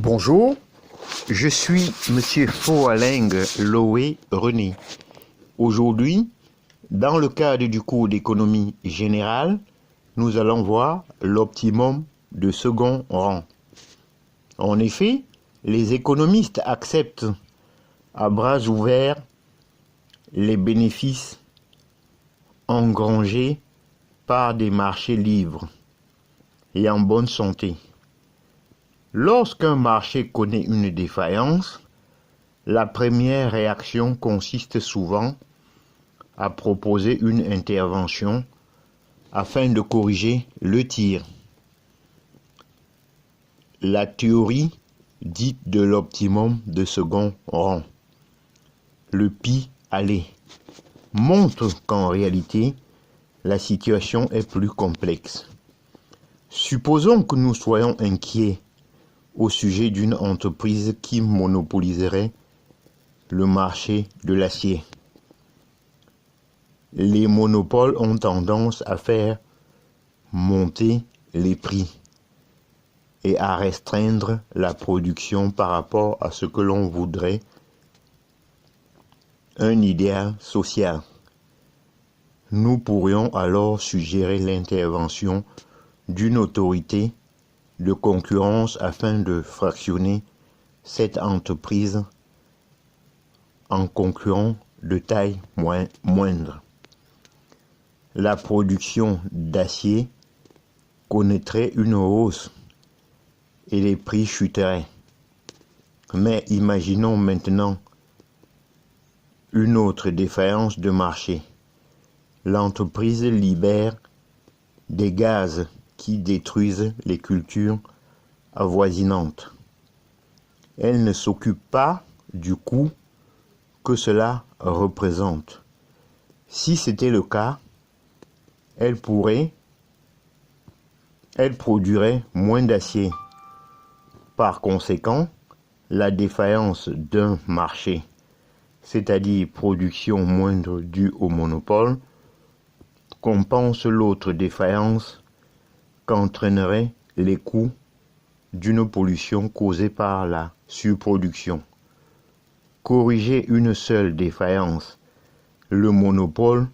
Bonjour, je suis Monsieur Foaling Loé René. Aujourd'hui, dans le cadre du cours d'économie générale, nous allons voir l'optimum de second rang. En effet, les économistes acceptent à bras ouverts les bénéfices engrangés par des marchés libres et en bonne santé. Lorsqu'un marché connaît une défaillance, la première réaction consiste souvent à proposer une intervention afin de corriger le tir. La théorie dite de l'optimum de second rang, le pis-aller, montre qu'en réalité, la situation est plus complexe. Supposons que nous soyons inquiets au sujet d'une entreprise qui monopoliserait le marché de l'acier. Les monopoles ont tendance à faire monter les prix et à restreindre la production par rapport à ce que l'on voudrait, un idéal social. Nous pourrions alors suggérer l'intervention d'une autorité de concurrence afin de fractionner cette entreprise en concurrents de taille moindre. La production d'acier connaîtrait une hausse et les prix chuteraient. Mais imaginons maintenant une autre défaillance de marché. L'entreprise libère des gaz qui détruisent les cultures avoisinantes. Elle ne s'occupe pas du coût que cela représente. Si c'était le cas, elle produirait moins d'acier. Par conséquent, la défaillance d'un marché, c'est-à-dire production moindre due au monopole, compense l'autre défaillance qu'entraîneraient les coûts d'une pollution causée par la surproduction. Corriger une seule défaillance, le monopole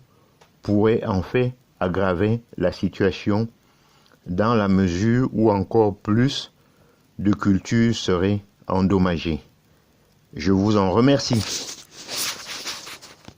pourrait en fait aggraver la situation dans la mesure où encore plus de cultures seraient endommagées. Je vous en remercie.